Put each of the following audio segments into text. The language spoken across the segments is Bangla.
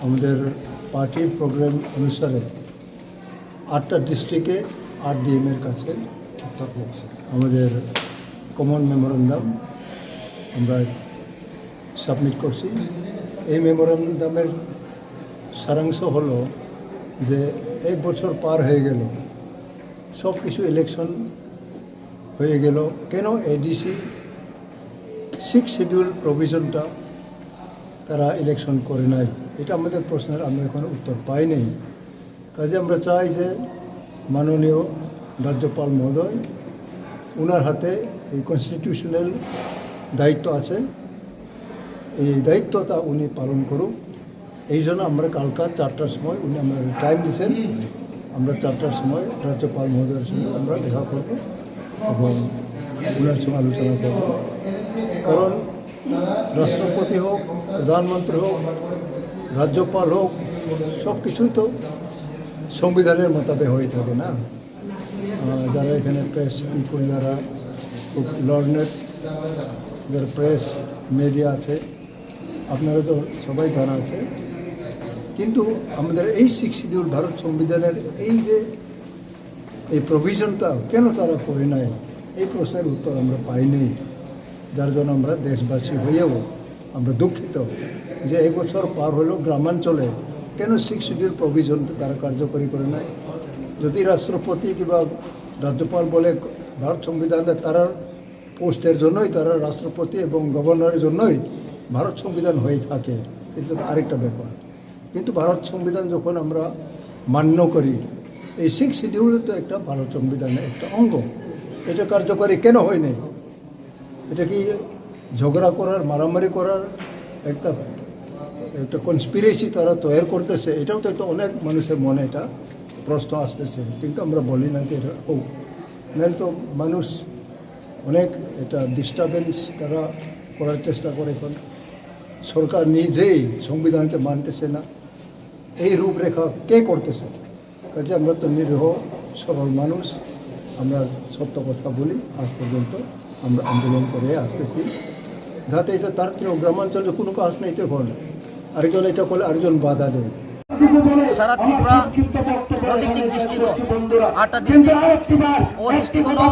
আমাদের পার্টির প্রোগ্রাম অনুসারে 8টা ডিস্ট্রিক্টে 8 ডিএমের কাছে আমাদের কমন মেমোরেন্ডাম আমরা সাবমিট করছি। এই মেমোরেন্ডামের সারাংশ হলো যে 1 বছর পার হয়ে গেল, সব কিছু ইলেকশন হয়ে গেল, কেন এডিসি 6 শিডিউল প্রভিশনটা তারা ইলেকশন করে নাই? এটা আমাদের প্রশ্নের আমরা এখনো উত্তর পাই নাই। কাজে আমরা চাই যে মাননীয় রাজ্যপাল মহোদয়, ওনার হাতে এই কনস্টিটিউশনাল দায়িত্ব আছে, এই দায়িত্বটা উনি পালন করুক। এই জন্য আমরা কালকা 4টার সময় উনি আমরা টাইম দিয়েছেন, আমরা 4টার সময় রাজ্যপাল মহোদয়ের সঙ্গে আমরা দেখা করব এবং ওনার সঙ্গে আলোচনা করব। কারণ রাষ্ট্রপতি হোক, প্রধানমন্ত্রী হোক, রাজ্যপাল হোক, সব কিছুই তো সংবিধানের মোতাবেক হয়ে থাকে না। যারা এখানে প্রেস পিপুল, যারা খুব লার্নেড, যারা প্রেস মিডিয়া আছে, আপনারা তো সবাই জানা আছে। কিন্তু আমাদের এই 6 শিডিউল ভারত সংবিধানের এই যে এই প্রভিশনটা কেন তারা করে নাই, এই প্রশ্নের উত্তর আমরা পাইনি। যার জন্য আমরা দেশবাসী হয়েও আমরা দুঃখিত যে 1 বছর পার হলেও গ্রামাঞ্চলে কেন 6 শিডিউল প্রভিশন তারা কার্যকরী করে নাই। যদি রাষ্ট্রপতি কিংবা রাজ্যপাল বলে ভারত সংবিধানে তারা পোস্টের জন্যই, তারা রাষ্ট্রপতি এবং গভর্নরের জন্যই ভারত সংবিধান হয়ে থাকে, এটা আরেকটা ব্যাপার। কিন্তু ভারত সংবিধান যখন আমরা মান্য করি, এই 6 শিডিউল তো একটা ভারত সংবিধানের একটা অঙ্গ, এটা কার্যকরী কেন হয় নাই? এটা কি ঝগড়া করার, মারামারি করার একটা কনস্পিরেসি তারা তৈরি করতেছে? এটাও তো একটা অনেক মানুষের মনে এটা প্রশ্ন আসতেছে, কিন্তু আমরা বলি না যে এটা হোক। নাহলে তো মানুষ অনেক এটা ডিস্টারবেন্স তারা করার চেষ্টা করে। এখন সরকার নিজেই সংবিধানকে মানতেছে না, এই রূপরেখা কে করতেছে? কাজে আমরা তো নিরীহ সরল মানুষ, আমরা সত্য কথা বলি। আজ পর্যন্ত আমরা আন্দোলন করে আসতেছি যাতে এটা তার গ্রামাঞ্চলে কোনো কাজ নেই, তখন আরেকজন এটা করলে আরেকজন বাধা দেয়। সারা ত্রিপুরা প্রত্যেকটি ডিস্ট্রিক্ট 8টা ডিস্ট্রিক্ট ও ডিস্ট্রিক্ট হলো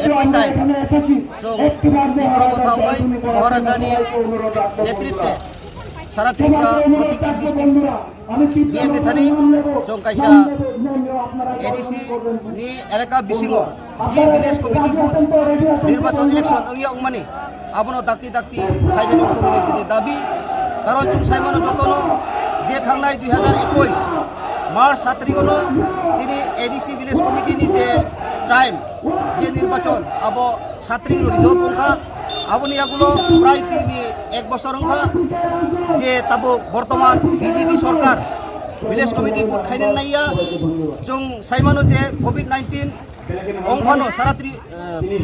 একই টাইম প্রমথাময় মহারাজানি নেতৃত্বে সারা ত্রিপুরা প্রত্যেকটি ডিস্ট্রিক্ট ডিএমডি থানি চৌকাইসা এডিসি ni এলাকা বিসিঙো জি ভিলেজ কমিটি বুথ নির্বাচন ইলেকশন ওই অংমানি আবনো দাক্তি খাইদেনি উত্তরনি দাবি। কারণ जों साइमानो जतनो जे थांनाय 2021 मार्च 7 तारिखनो सिनि एडिसि ভিলেজ कमिटिनि जे टाइम जे निर्वाचन आबो 7 तारिख रिजल्ट पंखा आबोनि आगुलो प्राय 1 বছর अंखा जे ताबो बर्तमान बीजेपी सरकार ভিলেজ कमिटी बुथ खाइदेन नाइया जों साइमानो जे कोविड-19 अंफानो सारा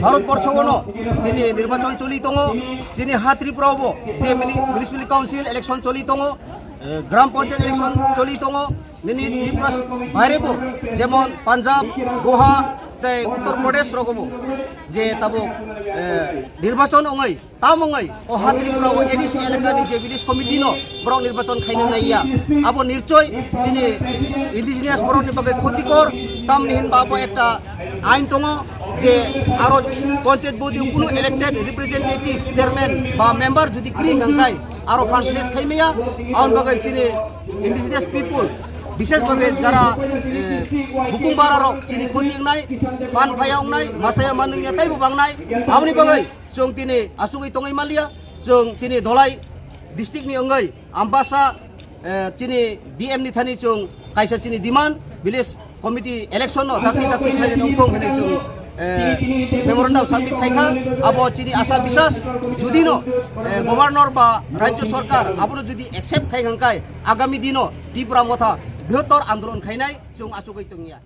भारतबर्षनो दिनै निर्वाचन चलि दङ। जोंनि हा त्रिपुरायावबो जे मिउनिसिपाल काउन्सिल इलेक्शन चलि दङ, ग्राम पंचायत इलेक्शन चलि दङ। दिनै त्रिपुरा बाहेरबो जेमन पान्जाब, गोवा, उत्तर प्रदेश रगबो जे ताबो निर्वाचन अंगै ताम अंगै ओ हा त्रिपुरायाव एडिसि एलाकानि जे ভিলেজ कमिटि नो बरं निर्वाचन खाइनो नाइया आबो निश्चय जोंनि इन्डिजिनियास बर'नि बागै क्षतिकर तामनि हिनबा आबो एकटा आइन दङ जे आरो पंचायत बडी कोनो इलेक्टेड रिप्रेजेंटेटिव चेयरमैन बा मेम्बार जुदि क्रिन हंखाय आरो फान प्लेस खाइमेया आउन बागै जोंनि इन्डिजिनियास पिपल विशेषभावे जरा बुकुमबारारो चिनि खोटिंनाय फान फायावनाय मासाया माननिया ताइबो बांनाय आबनि बागै जों दिनै आसुगै तङै मालिया जों दिनै धलाई डिस्ट्रिक्टनि अंगै आम्बासा चिनि डीएमनि थानि जों kaisa sini demand village committee election no dakti khlaini nongthong hene chung memorandum submit khaika abo chini asa bisas judi no governor বা রাজ্য সরকার আবনো যদি অ্যাকসেপ্ট খাইখাংকাই আগামী দিনও ত্রিপুরা মথা বৃহত্তর আন্দোলন খাইনাই जों आसुगै तंगिया।